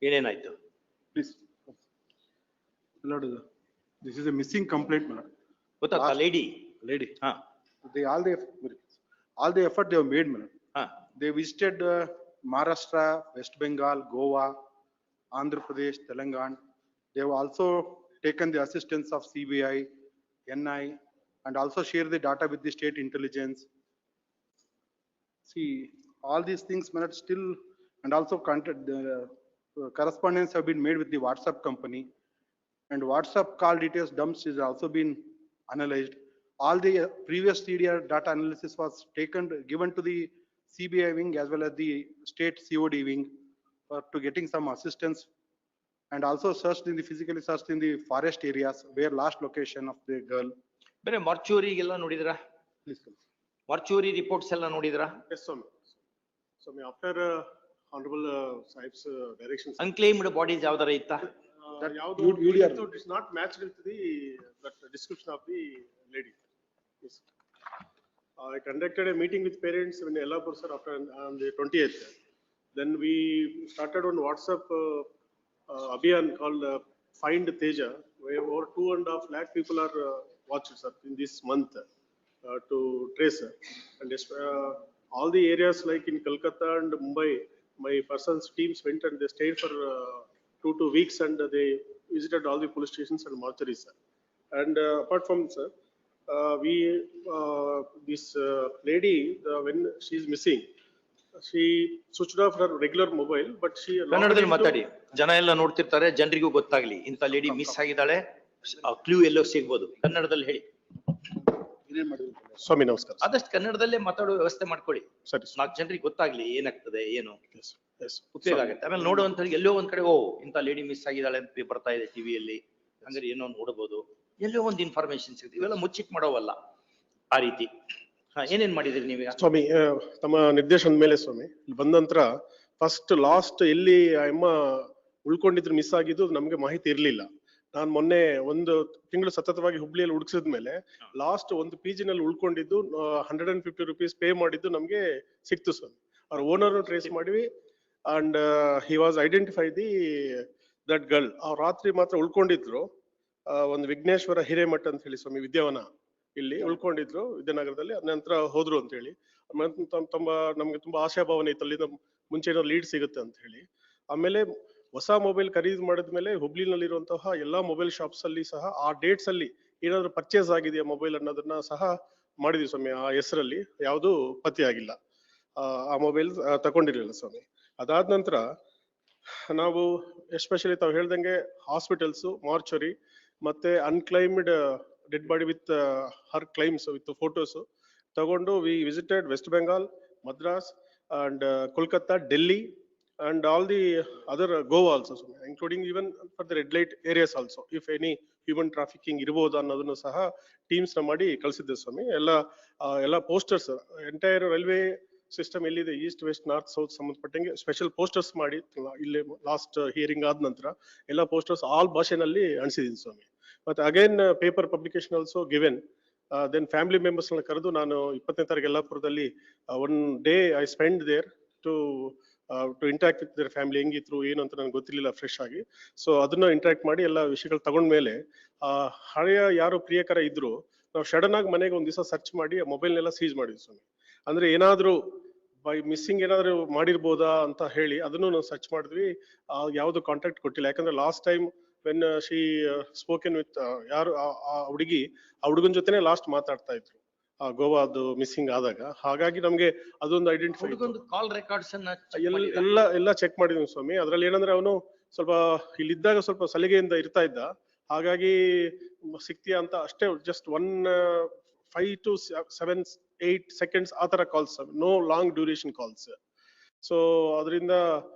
ಏನೇನಾಯ್ತು? Please. Lord, this is a missing complaint, madam. ಗೊತ್ತಾ lady? Lady. ಹಾ All the effort they have made, madam. ಹಾ. They visited Maharashtra, West Bengal, Goa, Andhra Pradesh, Telangana. They have also taken the assistance of CBI, NI, and also share the data with the state intelligence. See, all these things, madam, still, and also correspondence have been made with the WhatsApp company, and WhatsApp call details dumps is also been analyzed. All the previous CDR data analysis was given to the CBI wing as well as the state COD wing to getting some assistance, and also physically searched in the forest areas where last location of the girl. ಬೇರೆ ಮಾರ್ಚೂರಿಗೆಲ್ಲ ನೋಡಿದ್ರಾ? Please come. ಮಾರ್ಚೂರಿ reports ಎಲ್ಲ ನೋಡಿದ್ರಾ? Yes, Swami. Swami, after Honorable Sahib's directions. Unclaimed bodies ಯಾವ್ದಾರ ಇತ್ತಾ? UDR. It is not matched with that description of the lady. Yes. I conducted a meeting with parents in Yellapur, sir, after on the 20th. Then we started on WhatsApp abhiyan called Find Teja, where over 2.5 lakh people are watched, sir, in this month to trace. And all the areas like in Kolkata and Mumbai, my person's teams went and they stayed for 2 weeks and they visited all the police stations and mortuaries, sir. And apart from, sir, this lady, when she is missing, she switched off her regular mobile, but she. ಕನ್ನಡದಲ್ಲಿ ಮಾತಾಡಿ, ಜನ ಎಲ್ಲ ನೋಡ್ತಿರ್ತಾರೆ, ಜನರಿಗೂ ಗೊತ್ತಾಗ್ಲಿ ಇಂತ lady miss ಆಗಿದ್ದಾಳೆ, clue ಎಲ್ಲೋ ಸಿಗ್ಬೋದು. ಕನ್ನಡದಲ್ಲಿ ಹೇಳಿ. ಸ್ವಾಮಿ ನಮಸ್ಕಾರ. ಆದಷ್ಟು ಕನ್ನಡದಲ್ಲೇ ಮಾತಾಡೋ ವ್ಯವಸ್ಥೆ ಮಾಡ್ಕೊಳ್ಳಿ. ಸರಿ. 4 ಜನರಿಗೆ ಗೊತ್ತಾಗ್ಲಿ ಏನಾಗ್ತದೆ ಏನು Yes. ಉಪಯೋಗ ಆಗುತ್ತೆ. ಆಮೇಲೆ ನೋಡುವಂತ ಎಲ್ಲೋ ಒಂದ್ ಕಡೆ ಇಂತ ಲೇಡಿ ಮಿಸ್ ಆಗಿದ್ದಾಳೆ ಅಂತ ಬರ್ತಾ ಇದೆ ಟಿವಿಯಲ್ಲಿ, ಹಂಗಾರೆ ಏನೋ ನೋಡಬಹುದು, ಎಲ್ಲೋ ಒಂದು ಇನ್ಫಾರ್ಮೇಶನ್ ಸಿಗುತ್ತೆ. ಇವೆಲ್ಲ ಮುಚ್ಚಿಟ್ ಮಾಡೋವಲ್ಲ ಆ ರೀತಿ. ಏನೇನ್ ಮಾಡಿದ್ರಿ ನೀವೀಗ? ಸ್ವಾಮಿ ತಮ್ಮ ನಿರ್ದೇಶನದ ಮೇಲೆ ಸ್ವಾಮಿ ಇಲ್ಲಿ ಬಂದ ನಂತರ ಫಸ್ಟ್ ಲಾಸ್ಟ್ ಎಲ್ಲಿ ಅಮ್ಮ ಉಳ್ಕೊಂಡಿದ್ರು ಮಿಸ್ ಆಗಿದ್ದು ನಮ್ಗೆ ಮಾಹಿತಿ ಇರ್ಲಿಲ್ಲ. ನಾನ್ ಮೊನ್ನೆ 1 ತಿಂಗಳು ಸತತವಾಗಿ ಹುಬ್ಳಿಯಲ್ಲಿ ಹುಡುಕ್ಸಿದ ಮೇಲೆ ಲಾಸ್ಟ್ ಒಂದು PG ನಲ್ಲಿ ಉಳ್ಕೊಂಡಿದ್ದು 150 rupees ಪೇ ಮಾಡಿದ್ದು ನಮ್ಗೆ ಸಿಕ್ತು ಸ್ವಾಮಿ. ಅವ್ರ ಓನರ್ ಟ್ರೇಸ್ ಮಾಡಿವಿ and he was identify that girl. ಅವ್ರ ರಾತ್ರಿ ಮಾತ್ರ ಉಳ್ಕೊಂಡಿದ್ರು ಒಂದು ವಿಘ್ನೇಶ್ವರ ಹಿರೇಮಠ ಅಂತ ಹೇಳಿ ಸ್ವಾಮಿ, ವಿದ್ಯಾವನ ಇಲ್ಲಿ ಉಳ್ಕೊಂಡಿದ್ರು ವಿದ್ಯಾನಗರದಲ್ಲಿ. ಅದ ನಂತರ ಹೋದ್ರು ಅಂತ ಹೇಳಿ ನಮ್ಗೆ ತುಂಬಾ ಆಶಾಭಾವನೆ ಇತ್ತು, ಅಲ್ಲಿಂದ ಮುಂಚೆ ಏನೋ ಲೀಡ್ ಸಿಗುತ್ತೆ ಅಂತ ಹೇಳಿ. ಆಮೇಲೆ ಹೊಸ ಮೊಬೈಲ್ ಖರೀದಿ ಮಾಡಿದ್ಮೇಲೆ ಹುಬ್ಳಿನಲ್ಲಿರುವಂತಹ ಎಲ್ಲಾ ಮೊಬೈಲ್ ಶಾಪ್ಸ್ ಅಲ್ಲಿ ಸಹ ಆ ಡೇಟ್ಸ್ ಅಲ್ಲಿ ಏನಾದ್ರು ಪರ್ಚೇಸ್ ಆಗಿದೆಯಾ ಮೊಬೈಲ್ ಅನ್ನೋದನ್ನ ಸಹ ಮಾಡಿದ್ವಿ ಸ್ವಾಮಿ. ಆ ಹೆಸರಲ್ಲಿ ಯಾವುದು ಪತ್ತೆ ಆಗಿಲ್ಲ, ಆ ಮೊಬೈಲ್ ತಗೊಂಡಿರ್ಲಿಲ್ಲ ಸ್ವಾಮಿ. ಅದಾದ ನಂತರ ನಾವು ಎಸ್ಪೆಷಲಿ ತಾವು ಹೇಳ್ದಂಗೆ ಹಾಸ್ಪಿಟಲ್ಸ್, ಮಾರ್ಚುರಿ ಮತ್ತೆ unclaimed dead body with her claims with photos ತಗೊಂಡು we visited west Bengal, Madras and Kolkata, Delhi and all the other Goa also, including even for the red light areas also, if any human trafficking irbodu annodunnu saha teams na ಮಾಡಿ ಕಳಿಸಿದ್ದೆ ಸ್ವಾಮಿ. ಎಲ್ಲ posters entire railway system ಎಲ್ಲಿದೆ East West north south ಸಂಬಂಧಪಟ್ಟಂಗೆ special posters ಮಾಡಿ ಇಲ್ಲಿ last hearing ಆದ ನಂತರ ಎಲ್ಲ posters all ಭಾಷೆನಲ್ಲಿ ಅಣಿಸಿದ್ದೀನಿ ಸ್ವಾಮಿ. ಮತ್ತೆ again paper publication also given. Then family members ನ ಕರೆದು ನಾನು 20ನೇ ತಾರೀಕು ಯಲ್ಲಾಪುರದಲ್ಲಿ 1 day I spent there to interact with their family. ಹೆಂಗಿದ್ರು ಏನು ಅಂತ ನನಗೆ ಗೊತ್ತಿರ್ಲಿಲ್ಲ ಫ್ರೆಶ್ ಆಗಿ. ಸೊ ಅದನ್ನ ಇಂಟ್ರಾಕ್ಟ್ ಮಾಡಿ ಎಲ್ಲ ವಿಷಯಗಳು ತಗೊಂಡ್ಮೇಲೆ ಹಳೆಯ ಯಾರು ಪ್ರಿಯಕರ ಇದ್ರು ನಾವು ಸಡನ್ ಆಗಿ ಮನೆಗೆ ಒಂದ್ ದಿವಸ ಸರ್ಚ್ ಮಾಡಿ ಆ ಮೊಬೈಲ್ನೆಲ್ಲ ಸೀಜ್ ಮಾಡಿದ್ವಿ ಸ್ವಾಮಿ. ಅಂದ್ರೆ ಏನಾದ್ರು ಬೈ ಮಿಸ್ಸಿಂಗ್ ಏನಾದ್ರು ಮಾಡಿರ್ಬೋದಾ ಅಂತ ಹೇಳಿ ಅದನ್ನು ನಾವು ಸರ್ಚ್ ಮಾಡಿದ್ವಿ. ಯಾವ್ದು ಕಾಂಟ್ಯಾಕ್ಟ್ ಕೊಟ್ಟಿಲ್ಲ, ಯಾಕಂದ್ರೆ last time when she spoken with ಯಾರು ಆ ಹುಡುಗನ ಜೊತೆನೆ ಲಾಸ್ಟ್ ಮಾತಾಡ್ತಾ ಇದ್ರು ಗೋವಾದು ಮಿಸ್ಸಿಂಗ್ ಆದಾಗ. ಹಾಗಾಗಿ ನಮ್ಗೆ ಅದೊಂದು ಐಡೆಂಟಿಫೈ, ಕಾಲ್ ರೆಕಾರ್ಡ್ಸ್ ಎಲ್ಲ ಚೆಕ್ ಮಾಡಿದ್ವಿ ಸ್ವಾಮಿ. ಅದ್ರಲ್ಲಿ ಏನಂದ್ರೆ ಅವನು ಸ್ವಲ್ಪ ಇಲ್ಲಿದ್ದಾಗ ಸ್ವಲ್ಪ ಸಲಿಗೆಯಿಂದ ಇರ್ತಾ ಇದ್ದ, ಹಾಗಾಗಿ ಸಿಕ್ತಿಯಾ ಅಂತ ಅಷ್ಟೇ ಜಸ್ಟ್ 5 to 7, 8 seconds ಆ ತರ calls, no long duration calls. So ಅದರಿಂದ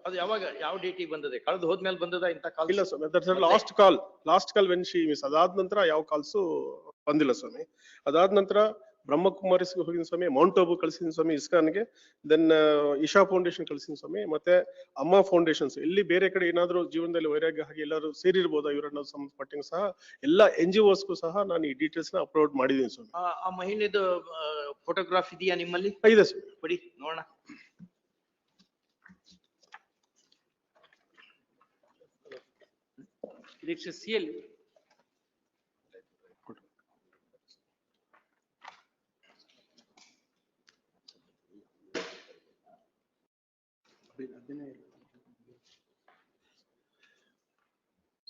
ಅದು ಯಾವಾಗ ಯಾವ ಡೇಟಿಗೆ ಬಂದದೆ? ಕಳೆದು ಹೋದ್ಮೇಲೆ ಬಂದದ ಇಂತ ಕಾಲ್? ಇಲ್ಲ ಸ್ವಾಮಿ, last call when she miss. ಅದಾದ ನಂತರ ಯಾವ ಕಾಲ್ಸು ಬಂದಿಲ್ಲ ಸ್ವಾಮಿ. ಅದಾದ ನಂತರ ಬ್ರಹ್ಮಕುಮಾರಿಸ್ಗೆ ಹೋಗಿದ್ದೀನಿ ಸ್ವಾಮಿ, ಮೌಂಟ್ ಆಬು ಕಳಿಸಿದ್ದೀನಿ ಸ್ವಾಮಿ ಇಸ್ಕಾನ್ಗೆ, ದೆನ್ ಇಶಾ ಫೌಂಡೇಶನ್ ಕಳಿಸಿದ್ದೀನಿ ಸ್ವಾಮಿ, ಮತ್ತೆ ಅಮ್ಮ ಫೌಂಡೇಶನ್ಸ್. ಇಲ್ಲಿ ಬೇರೆ ಕಡೆ ಏನಾದ್ರು ಜೀವನದಲ್ಲಿ ವೈರಾಗ್ಯ ಹಾಗೆ ಎಲ್ಲರೂ ಸೇರಿರ್ಬೋದಾ ಇವರನ್ನ ಸಂಬಂಧಪಟ್ಟಂಗೆ ಸಹ ಎಲ್ಲ NGOsಗೂ ಸಹ ನಾನು ಈ ಡೀಟೇಲ್ಸ್ ನ ಅಪ್ಲೋಡ್ ಮಾಡಿದ್ದೀನಿ ಸ್ವಾಮಿ. ಆ ಮಹಿಳೆದು ಫೋಟೋಗ್ರಾಫ್ ಇದೆಯಾ ನಿಮ್ಮಲ್ಲಿ? ಇದೆ ಸ್ವಾಮಿ, ಕೊಡಿ ನೋಡೋಣ. Next is CL.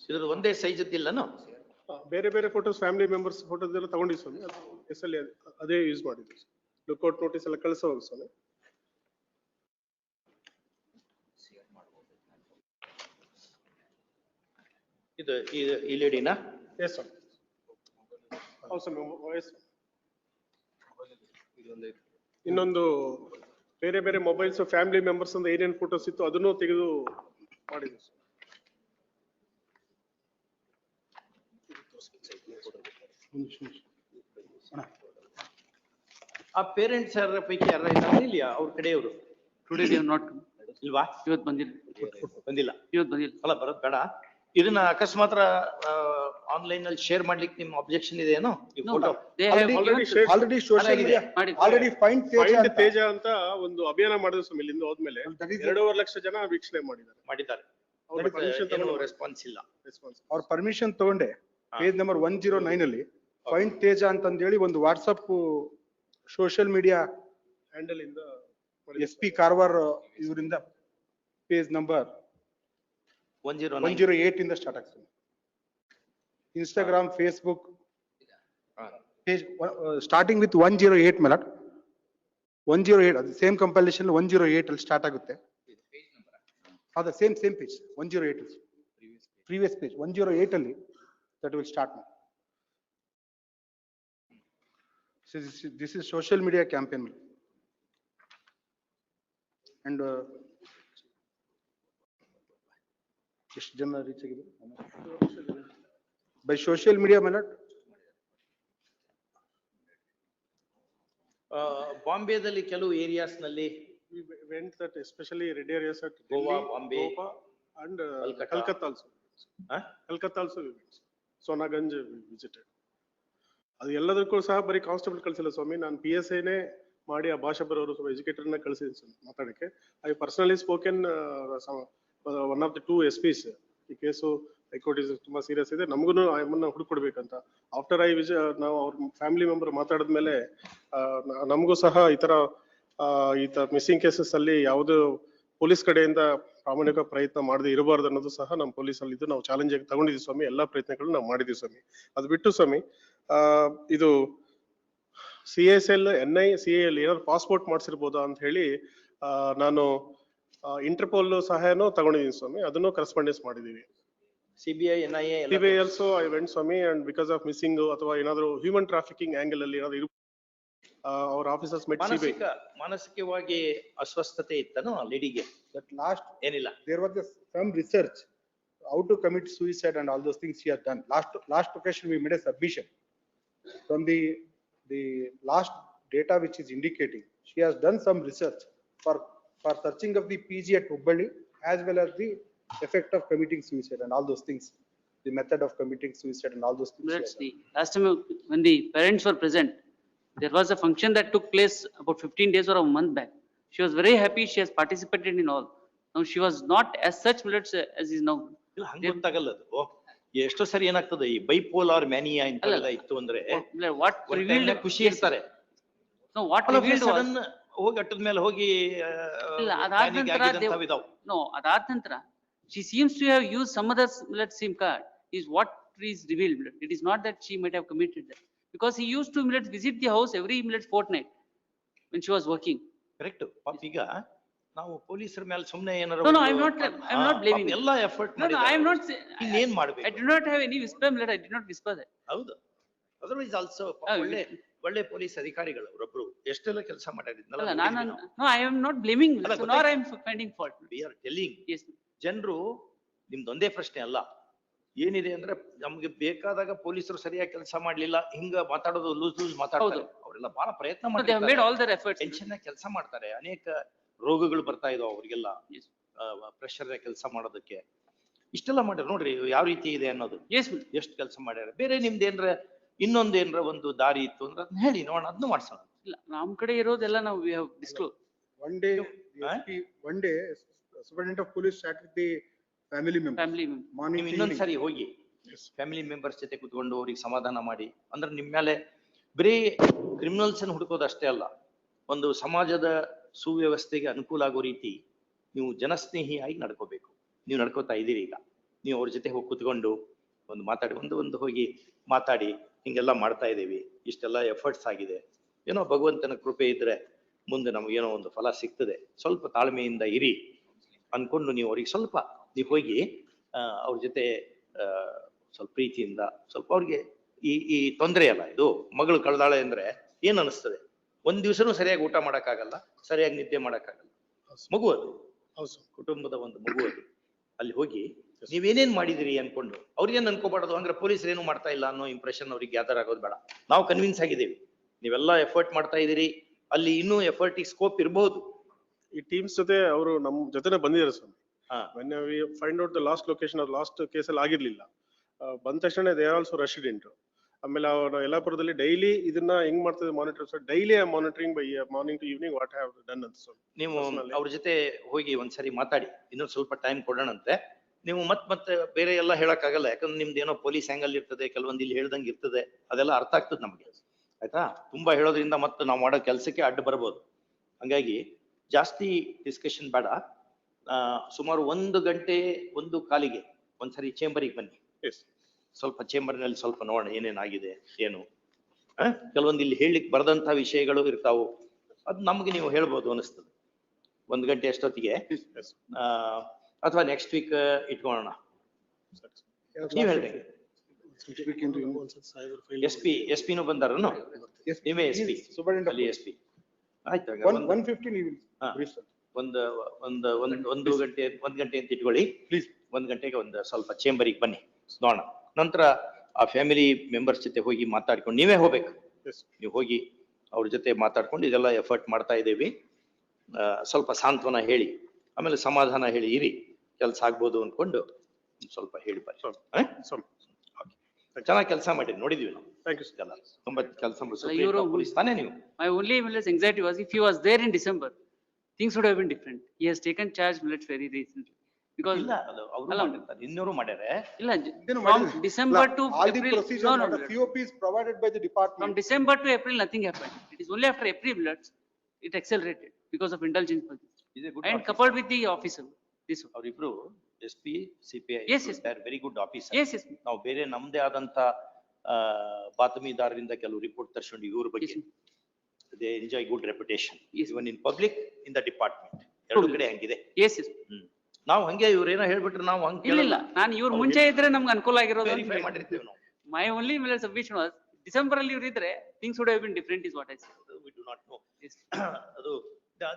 ಇದ್ರದ್ದು ಒಂದೇ ಸೈಜ್ ಇಲ್ಲನು? ಬೇರೆ ಬೇರೆ ಫೋಟೋಸ್ ಫ್ಯಾಮಿಲಿ ಮೆಂಬರ್ಸ್ ಫೋಟೋಸ್ ಎಲ್ಲ ತಗೊಂಡಿವಿ ಸ್ವಾಮಿ. ಎಸ್ಎಲ್ಎ ಅದೇ ಯೂಸ್ ಮಾಡಿದ್ವಿ. ಲುಕ್ಔಟ್ ನೋಟಿಸ್ ಎಲ್ಲ ಕಳಿಸೋದು ಸ್ವಾಮಿ. ಇದು ಈ ಲೇಡಿನಾ? ಎಸ್ ಸ್ವಾಮಿ. ಹೌದು ಸ್ವಾಮಿ. ಎಸ್. ಇನ್ನೊಂದು ಬೇರೆ ಬೇರೆ ಮೊಬೈಲ್ಸ್ ಫ್ಯಾಮಿಲಿ ಮೆಂಬರ್ಸ್ ಅಂತ ಏನೇನು ಫೋಟೋಸ್ ಇತ್ತು ಅದನ್ನು ತೆಗೆದು ಮಾಡಿದ್ವಿ. ಆ ಪೇರೆಂಟ್ಸ್ ಯಾರ ಪೈಕಿ ಯಾರ ಇದ್ದಾರೆ ಇಲ್ಲಿ ಅವ್ರ ಕಡೆಯವರು? Today they have not come. ಇಲ್ವಾ? ಇವತ್ತು ಬಂದಿಲ್ಲ. ಬಂದಿಲ್ಲ. ಇವತ್ತು ಬಂದಿಲ್ಲ. ಅಲ್ಲ ಬರೋದ್ ಬೇಡ. ಇದನ್ನ ಅಕಸ್ಮಾತ್ ಆನ್ಲೈನ್ ಅಲ್ಲಿ ಶೇರ್ ಮಾಡ್ಲಿಕ್ಕೆ ನಿಮ್ ಅಬ್ಜೆಕ್ಷನ್ ಇದೆ ಏನೋ? ಈ No, photo they have already given- shared. Already social media, ಮಾಡಿ. already find Find Teja. ತೇಜ ಅಂತ ಒಂದು ಅಭಿಯಾನ ಮಾಡಿದ್ರು ಸ್ವಾಮಿ. ಇಲ್ಲಿಂದ ಹೋದ್ಮೇಲೆ That is- 2.5 ಲಕ್ಷ ಜನ ವೀಕ್ಷಣೆ ಮಾಡಿದ್ದಾರೆ. ಮಾಡಿದ್ದಾರೆ. ಅವ್ರ But permission ಏನು ತಗೊಂಡು ರೆಸ್ಪಾನ್ಸ್ ಇಲ್ಲ. response. ಅವ್ರ ಪರ್ಮಿಷನ್ ತಗೊಂಡೆ ಪೇಜ್ ನಂಬರ್ 109 ಅಲ್ಲಿ ಫೈಂಡ್ ತೇಜ ಅಂತಂದೇಳಿ ಒಂದು ವಾಟ್ಸಪ್ ಸೋಷಿಯಲ್ ಮೀಡಿಯಾ ಹ್ಯಾಂಡಲ್ ಇಂದ SP ಕಾರವಾರ ಇವರಿಂದ ಪೇಜ್ ನಂಬರ್ 109. 108 ಇಂದ ಸ್ಟಾರ್ಟ್ ಆಗ್ತದೆ. Instagram, Facebook page starting with 108 ಮೇಲಟ್ 108 ಅದು ಸೇಮ್ ಕಂಪೈಲೇಷನ್ 108 ಅಲ್ಲಿ ಸ್ಟಾರ್ಟ್ ಆಗುತ್ತೆ. ಅದು ಸೇಮ್ ಪೇಜ್ 108 ಪ್ರೀವಿಯಸ್ ಪೇಜ್ 108 ಅಲ್ಲಿ that will start now. So this is social media campaign. And ಎಷ್ಟು ಜನ ರೀಚ್ ಆಗಿದೆ by social media ಮೇಲಟ್? ಬಾಂಬೆದಲ್ಲಿ ಕೆಲವು ಏರಿಯಾಸ್ ನಲ್ಲಿ we went that especially red areas at Goa, Delhi, Bombay, Goa and Kolkata. Kolkata also. Huh? Kolkata also we went. Sonaganj we visited. ಅದು ಎಲ್ಲದಕ್ಕೂ ಸಹ ಬರೀ constable ಕಳಿಸಿಲ್ಲ ಸ್ವಾಮಿ. ನಾನು PSI ನೇ ಮಾಡಿ ಆ ಭಾಷಾ ಬರೋರು ಸ್ವಲ್ಪ ಎಜುಕೇಟರ್ ನ ಕಳಿಸಿದ್ದೀನಿ ಸ್ವಾಮಿ ಮಾತಾಡಕ್ಕೆ. I personally spoken one of the 2 SPs. ಈ ಕೇಸು ಹೈಕೋರ್ಟ್ ಇಸ್ ತುಂಬಾ ಸೀರಿಯಸ್ ಇದೆ, ನಮಗೂ ಅಮ್ಮನ್ನ ಹುಡುಕೊಡ್ಬೇಕಂತ. ಆಫ್ಟರ್ ನಾವು ಅವ್ರ ಫ್ಯಾಮಿಲಿ ಮೆಂಬರ್ ಮಾತಾಡಿದ್ಮೇಲೆ ನಮಗೂ ಸಹ ಈ ತರ ಮಿಸ್ಸಿಂಗ್ ಕೇಸಸ್ ಅಲ್ಲಿ ಯಾವ್ದು ಪೊಲೀಸ್ ಕಡೆಯಿಂದ ಪ್ರಾಮಾಣಿಕ ಪ್ರಯತ್ನ ಮಾಡದೆ ಇರಬಾರ್ದು ಅನ್ನೋದು ಸಹ ನಮ್ಮ ಪೊಲೀಸ್ ಅಲ್ಲಿ ನಾವು ಚಾಲೆಂಜ್ ಆಗಿ ತಗೊಂಡಿದ್ವಿ ಸ್ವಾಮಿ. ಎಲ್ಲಾ ಪ್ರಯತ್ನಗಳು ನಾವು ಮಾಡಿದ್ವಿ ಸ್ವಾಮಿ. ಅದು ಬಿಟ್ಟು ಸ್ವಾಮಿ ಇದು CSL NI CAL ಏನಾದ್ರು ಪಾಸ್ಪೋರ್ಟ್ ಮಾಡಿಸಿರ್ಬೋದಾ ಅಂತ ಹೇಳಿ ನಾನು ಇಂಟರ್ಪೋಲ್ ಸಹಾಯನೂ ತಗೊಂಡಿದ್ದೀನಿ ಸ್ವಾಮಿ. ಅದನ್ನು ಕರೆಸ್ಪಾಂಡೆನ್ಸ್ ಮಾಡಿದೀವಿ. CBI, NIA ಎಲ್ಲ CBI also I went Swami, and because of missing ಅಥವಾ ಏನಾದ್ರು ಹ್ಯೂಮನ್ ಟ್ರಾಫಿಕಿಂಗ್ ಆಂಗಲ್ ಅಲ್ಲಿ ಏನಾದ್ರು our officers met CBI. ಮಾನಸಿಕವಾಗಿ ಅಸ್ವಸ್ಥತೆ ಇತ್ತನೋ ಲೇಡಿಗೆ? That last ಏನಿಲ್ಲ. there was some research how to commit suicide and all those things she has done. Last occasion we made a submission from the last data which is indicating she has done some research for searching of the PG at Hubballi as well as the effect of committing suicide and all those things, the method of committing suicide and all those things. That's the last time when the parents were present, there was a function that took place about 15 days or a month back. She was very happy. She has participated in all. Now she was not as such as is now. ಇಲ್ಲ ಹಂಗ ಗೊತ್ತಾಗಲ್ಲ ಅದು. ಎಷ್ಟೋ ಸರಿ ಏನಾಗ್ತದೆ ಈ bipolar mania ಇಂಥವೆಲ್ಲ ಇತ್ತು ಅಂದ್ರೆ What ಒಂದ್ revealed, time ಖುಷಿ ಇರ್ತಾರೆ. no, what revealed was, sudden ಹೋಗಿ ಅಟ್ಟದ ಮೇಲೆ ಹೋಗಿ ಇಲ್ಲ, ಅದಾದ panic ನಂತರ ಆಗಿದಂಥವು ಇದಾವು. no, ಅದಾದ ನಂತರ she seems to have used some other SIM card is what is revealed. It is not that she might have committed that. Because he used to visit the house every fortnight when she was working. Correct. ಪಾಪ ಈಗ ನಾವು ಪೊಲೀಸರ ಮೇಲೆ ಸುಮ್ನೆ ಏನಾರ No, I am not blaming. ಎಲ್ಲ effort No, I am not saying. ಇನ್ನೇನ್ I ಮಾಡ್ಬೇಕು? do not have any whisper, I did not whisper that. ಹೌದು. ಅದರ್ವೈಸ್ ಆಲ್ಸೋ ಹೌದು. ಒಳ್ಳೆ ಪೊಲೀಸ್ ಅಧಿಕಾರಿಗಳು ಅವರೊಬ್ರು ಎಷ್ಟೆಲ್ಲ ಕೆಲಸ ಅಲ್ಲ, ಮಾಡಿದ್ನಲ್ಲ. no, I am not blaming, ಅಲ್ಲ, so nor I am finding fault. We are telling. Yes, ಜನರು ನಿಮ್ದೊಂದೇ ಪ್ರಶ್ನೆ ಅಲ್ಲ, ಏನಿದೆ ಅಂದ್ರೆ ನಮ್ಗೆ ಬೇಕಾದಾಗ ಪೊಲೀಸರು ಸರಿಯಾಗಿ ಕೆಲಸ ಮಾಡ್ಲಿಲ್ಲ ಹಿಂಗ ಮಾತಾಡೋದು ಲೂಸ್ ಮಾತಾಡ್ತಾರೆ. ಅವರೆಲ್ಲ ಬಹಳ ಪ್ರಯತ್ನ so they have made ಮಾಡ್ತಾರೆ, all their efforts. ಟೆನ್ಷನ್ ಕೆಲಸ ಮಾಡ್ತಾರೆ. ಅನೇಕ ರೋಗಗಳು ಬರ್ತಾ ಇದಾವ ಅವ್ರಿಗೆಲ್ಲ Yes, ಪ್ರೆಷರ್ ಕೆಲಸ ಮಾಡೋದಕ್ಕೆ. ಇಷ್ಟೆಲ್ಲ ಮಾಡ್ಯಾರ ನೋಡ್ರಿ ಯಾವ ರೀತಿ ಇದೆ ಅನ್ನೋದು. yes, ಎಷ್ಟು ಕೆಲಸ ಮಾಡ್ಯಾರ. ಬೇರೆ ನಿಮ್ದೇನ್ರ ಇನ್ನೊಂದೇನ್ರ ಒಂದು ದಾರಿ ಇತ್ತು ಅಂದ್ರೆ ಅದನ್ನ ಹೇಳಿ ನೋಡೋಣ, ಅದನ್ನು ಮಾಡ್ಸೋಣ. ಇಲ್ಲ, ನಮ್ ಕಡೆ ಇರೋದೆಲ್ಲ ನಾವು we have disclosed. One day, one day, Superintendent of Police sat with the family members. Family member. Morning ನೀವು to ಇನ್ನೊಂದ್ evening. ಸರಿ ಹೋಗಿ ಫ್ಯಾಮಿಲಿ ಮೆಂಬರ್ಸ್ ಜೊತೆ ಕುತ್ಕೊಂಡು ಅವ್ರಿಗೆ ಸಮಾಧಾನ ಮಾಡಿ, ಅಂದ್ರೆ ನಿಮ್ ಮೇಲೆ ಬರೀ ಕ್ರಿಮಿನಲ್ಸ್ ಅನ್ನು ಹುಡುಕೋದು ಅಷ್ಟೇ ಅಲ್ಲ, ಒಂದು ಸಮಾಜದ ಸುವ್ಯವಸ್ಥೆಗೆ ಅನುಕೂಲ ಆಗೋ ರೀತಿ ನೀವು ಜನಸ್ನೇಹಿಯಾಗಿ ನಡ್ಕೋಬೇಕು. ನೀವು ನಡ್ಕೋತಾ ಇದ್ದೀರಿ ಈಗ. ನೀವು ಅವ್ರ ಜೊತೆ ಹೋಗಿ ಕುತ್ಕೊಂಡು ಒಂದು ಮಾತಾಡಿ ಒಂದು ಹೋಗಿ ಮಾತಾಡಿ ಹಿಂಗೆಲ್ಲ ಮಾಡ್ತಾ ಇದ್ದೀವಿ, ಇಷ್ಟೆಲ್ಲ ಎಫರ್ಟ್ಸ್ ಆಗಿದೆ, ಏನೋ ಭಗವಂತನ ಕೃಪೆ ಇದ್ರೆ ಮುಂದೆ ನಮಗೇನೋ ಒಂದು ಫಲ ಸಿಗ್ತದೆ, ಸ್ವಲ್ಪ ತಾಳ್ಮೆಯಿಂದ ಇರಿ ಅನ್ಕೊಂಡು ನೀವು ಅವ್ರಿಗೆ ಸ್ವಲ್ಪ ನೀವು ಹೋಗಿ ಅವ್ರ ಜೊತೆ ಸ್ವಲ್ಪ ಪ್ರೀತಿಯಿಂದ ಸ್ವಲ್ಪ ಅವ್ರಿಗೆ ಈ ತೊಂದರೆ ಅಲ್ಲ ಇದು, ಮಗಳು ಕಳ್ದಾಳೆ ಅಂದ್ರೆ ಏನ್ ಅನಿಸ್ತದೆ, ಒಂದ್ ದಿವ್ಸನೂ ಸರಿಯಾಗಿ ಊಟ ಮಾಡಕ್ಕಾಗಲ್ಲ, ಸರಿಯಾಗಿ ನಿದ್ದೆ ಮಾಡಕ್ಕಾಗಲ್ಲ, ಮಗು ಅದು, ಕುಟುಂಬದ ಒಂದು ಮಗು ಅದು. ಅಲ್ಲಿ ಹೋಗಿ ನೀವೇನೇನ್ ಮಾಡಿದಿರಿ ಅನ್ಕೊಂಡು ಅವ್ರಿಗೇನ್ ಅನ್ಕೋಬಾರ್ದು, ಅಂದ್ರೆ ಪೊಲೀಸರು ಏನು ಮಾಡ್ತಾ ಇಲ್ಲ ಅನ್ನೋ ಇಂಪ್ರೆಷನ್ ಅವ್ರಿಗೆ ಗ್ಯಾದರ್ ಆಗೋದು ಬೇಡ. ನಾವು ಕನ್ವಿನ್ಸ್ ಆಗಿದ್ದೀವಿ ನೀವೆಲ್ಲ ಎಫರ್ಟ್ ಮಾಡ್ತಾ ಇದೀರಿ, ಅಲ್ಲಿ ಇನ್ನೂ ಎಫರ್ಟ್ ಸ್ಕೋಪ್ ಇರಬಹುದು. ಈ ಟೀಮ್ಸ್ ಜೊತೆ ಅವರು ನಮ್ ಜೊತೆನೆ ಬಂದಿದ್ದಾರೆ ಸ್ವಾಮಿ. ಹಾ. when we find out the last location of last case ಅಲ್ಲಿ ಆಗಿರ್ಲಿಲ್ಲ, ಬಂದ ತಕ್ಷಣ they are also rushed into. ಆಮೇಲೆ ಅವರು ಯಲ್ಲಾಪುರದಲ್ಲಿ ಡೈಲಿ ಇದನ್ನ ಹೆಂಗ್ ಮಾಡ್ತಿದ್ದೆ monitor, daily monitoring by morning to evening what have done ಅಂತ ಸ್ವಾಮಿ. ನೀವು ಅವ್ರ ಜೊತೆ ಹೋಗಿ ಒಂದ್ಸರಿ ಮಾತಾಡಿ, ಇನ್ನೊಂದು ಸ್ವಲ್ಪ ಟೈಮ್ ಕೊಡೋಣಂತೆ. ನೀವು ಮತ್ತೆ ಬೇರೆ ಎಲ್ಲ ಹೇಳಕ್ಕಾಗಲ್ಲ, ಯಾಕಂದ್ರೆ ನಿಮ್ದು ಏನೋ ಪೊಲೀಸ್ ಆಂಗಲ್ ಇರ್ತದೆ, ಕೆಲವೊಂದು ಇಲ್ಲಿ ಹೇಳ್ದಂಗೆ ಇರ್ತದೆ, ಅದೆಲ್ಲ ಅರ್ಥ ಆಗ್ತದೆ ನಮ್ಗೆ, ಆಯ್ತಾ? ತುಂಬಾ ಹೇಳೋದ್ರಿಂದ ಮತ್ತೆ ನಾವು ಮಾಡೋ ಕೆಲಸಕ್ಕೆ ಅಡ್ಡ ಬರ್ಬೋದು. ಹಂಗಾಗಿ ಜಾಸ್ತಿ ಡಿಸ್ಕಷನ್ ಬೇಡ. ಸುಮಾರು 1 ಗಂಟೆ 1:15 ಒಂದ್ಸರಿ ಚೇಂಬರಿಗೆ ಬನ್ನಿ. ಸ್ವಲ್ಪ ಚೇಂಬರ್ನಲ್ಲಿ ಸ್ವಲ್ಪ ನೋಡೋಣ ಏನೇನಾಗಿದೆ ಏನು. ಕೆಲವೊಂದು ಇಲ್ಲಿ ಹೇಳಲಿಕ್ಕೆ ಬರದಂತ ವಿಷಯಗಳು ಇರ್ತಾವು, ಅದು ನಮ್ಗೆ ನೀವು ಹೇಳ್ಬೋದು ಅನಿಸ್ತದೆ. 1 ಗಂಟೆ ಅಷ್ಟೊತ್ತಿಗೆ ಅಥವಾ ನೆಕ್ಸ್ಟ್ ವೀಕ್ ಇಟ್ಕೊಳ್ಳೋಣ. ನೀವ್ ಹೇಳ್ದಂಗೆ ಎಸ್ ಪಿನೂ ಬಂದಾರನು, ನೀವೇ ಎಸ್ ಪಿ ಅಲ್ಲಿ ಎಸ್ ಪಿ ಆಯ್ತು. 1:15 you will brief, sir. ಒಂದು ಗಂಟೆ 1 ಗಂಟೆ ಅಂತ ಇಟ್ಕೊಳ್ಳಿ ಪ್ಲೀಸ್. 1 ಗಂಟೆಗೆ ಒಂದು ಸ್ವಲ್ಪ ಚೇಂಬರಿಗೆ ಬನ್ನಿ ನೋಡೋಣ. ನಂತರ ಆ ಫ್ಯಾಮಿಲಿ ಮೆಂಬರ್ಸ್ ಜೊತೆ ಹೋಗಿ ಮಾತಾಡ್ಕೊಂಡು, ನೀವೇ ಹೋಗ್ಬೇಕು, ನೀವು ಹೋಗಿ ಅವ್ರ ಜೊತೆ ಮಾತಾಡ್ಕೊಂಡು ಇದೆಲ್ಲ ಎಫರ್ಟ್ ಮಾಡ್ತಾ ಇದ್ದೀವಿ, ಸ್ವಲ್ಪ ಸಾಂತ್ವನ ಹೇಳಿ, ಆಮೇಲೆ ಸಮಾಧಾನ ಹೇಳಿ ಇರಿ, ಕೆಲಸ ಆಗ್ಬೋದು ಅನ್ಕೊಂಡು ಸ್ವಲ್ಪ ಹೇಳಿ ಬರ್ರಿ. ಚೆನ್ನಾಗಿ ಕೆಲಸ ಮಾಡಿ ನೋಡಿದ್ವಿ ನಾವು. Thank you sir. ತುಂಬಾ ಕೆಲಸ ಪೊಲೀಸ್ ತಾನೇ ನೀವು. My only anxiety was if he was there in December, things would have been different. He has taken charge very recently. Because ಇಲ್ಲ ಅವರು ಮಾಡಿರ್ತಾರೆ, ಇನ್ನೂರು ಮಾಡ್ಯಾರೆ. ಇಲ್ಲ, from December to all the April, procedure, no, the COP is provided by the from department. December to April nothing happened. It is only after April that it accelerated because of indulgence and coupled with the officer. This one. ಅವರಿಬ್ರು SP CPI Yes, yes. they are very good officer. Yes, yes. ನಾವು ಬೇರೆ ನಮ್ದೇ ಆದಂತ ಬಾತಮಿದಾರರಿಂದ ಕೆಲವು report ತರ್ಸ್ಕೊಂಡು ಇವ್ರ ಬಗ್ಗೆ Yes. they enjoy good reputation, Yes. even in public, in the department. ಎರಡು ಕಡೆ ಹಂಗಿದೆ. Yes, yes. ನಾವು ಹಂಗೆ ಇವ್ರೇನೋ ಹೇಳ್ಬಿಟ್ರೆ ನಾವು ಹಂಗೆ ಇಲ್ಲ, ನಾನು ಇವ್ರು ಮುಂಚೆ ಇದ್ರೆ ನಮ್ಗೆ ಅನುಕೂಲ ಆಗಿರೋದು ಅಂತ ವೆರಿಫೈ ಮಾಡಿರ್ತೀವಿ ನಾವು. My only submission was December ಅಲ್ಲಿ ಇವ್ರು ಇದ್ರೆ things would have been different is what I said. We do not know. Yes. ಅದು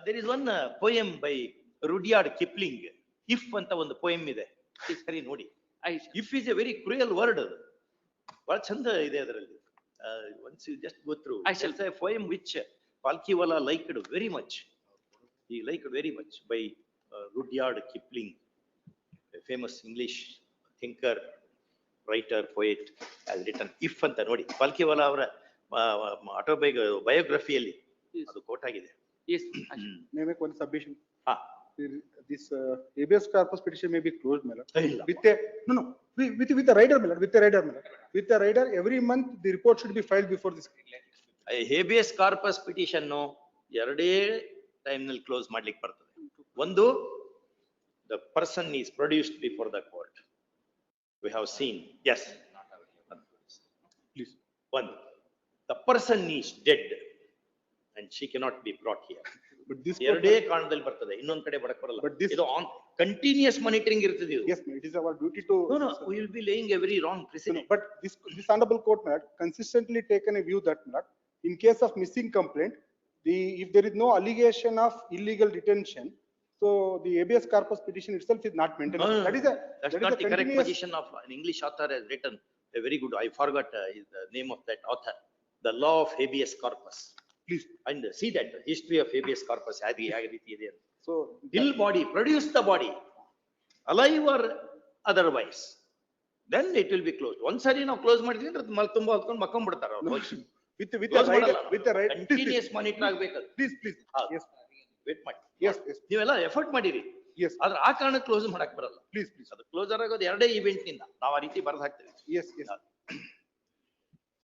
there is one poem by Rudyard Kipling, if ಅಂತ ಒಂದು poem ಇದೆ, ಸರಿ ನೋಡಿ. If is a very cruel word, ಬಹಳ ಚಂದ ಇದೆ ಅದರಲ್ಲಿ. Once you just go through, it's a poem which Palkiwala liked very much. He liked very much by Rudyard Kipling, a famous English thinker, writer, poet, has written if ಅಂತ ನೋಡಿ. Palkiwala ಅವರ autobiography ಅದು coat ಆಗಿದೆ. Yes. May I make one submission? ಹಾ, This habeas corpus petition may be closed, my lord. ಇಲ್ಲ. With a, no, with a rider, my lord, with a rider, my lord. With a rider, every month the report should be filed before this. Habeas corpus petition ಎರಡೇ time ನಲ್ಲಿ close ಮಾಡ್ಲಿಕ್ಕೆ ಬರ್ತದೆ. ಒಂದು, the person is produced before the court. We have seen, yes. Please. One, the person is dead and she cannot be brought here. But this. ಎರಡೇ ಕಾರಣದಲ್ಲಿ ಬರ್ತದೆ, ಇನ್ನೊಂದ್ ಕಡೆ ಬರಕ್ ಬರಲ್ಲ. But this. ಇದು ಆನ್ ಕಂಟಿನ್ಯೂಸ್ ಮಾನಿಟರಿಂಗ್ ಇರ್ತದೆ ಇದು. Yes, ma'am, it is our duty to. No, we will be laying a very wrong No, precedent. but this honorable court, my lord, consistently taken a view that, my lord, in case of missing complaint, if there is no allegation of illegal detention, so the habeas corpus petition itself is not maintained. No. That is a. That's that is not a the correct continuous- position of an English author has written a very good, I forgot the name of that author, the law of habeas corpus. Please, And see that the history of habeas corpus, ಯಾವ ರೀತಿ ಇದೆ ಅಂತ. so. Till body, produce the body, alive or otherwise, then it will be closed. ಒಂದ್ಸರಿ ನಾವು close ಮಾಡಿದ್ವಿ ಅಂದ್ರೆ ತುಂಬಾ ಹೊತ್ಕೊಂಡು ಮಕ್ಕೊಂಡ್ಬಿಡ್ತಾರೆ ಅವ್ರು. With a rider, with a rider. Continuous monitor ಆಗ್ಬೇಕು. Please, please. ಹಾ. Yes, ವೇಟ್ ಮಾಡಿ. yes, yes. ನೀವೆಲ್ಲ ಎಫರ್ಟ್ ಮಾಡಿರಿ, Yes, ಆದ್ರೆ ಆ ಕಾರಣ ಕ್ಲೋಸ್ ಮಾಡಕ್ ಬರಲ್ಲ. please, please. ಅದು ಕ್ಲೋಸರ್ ಆಗೋದು ಎರಡೇ ಇವೆಂಟ್ ನಿಂದ ನಾವು ಆ ರೀತಿ ಬರ್ದು ಹಾಕ್ತೇವೆ. Yes, yes.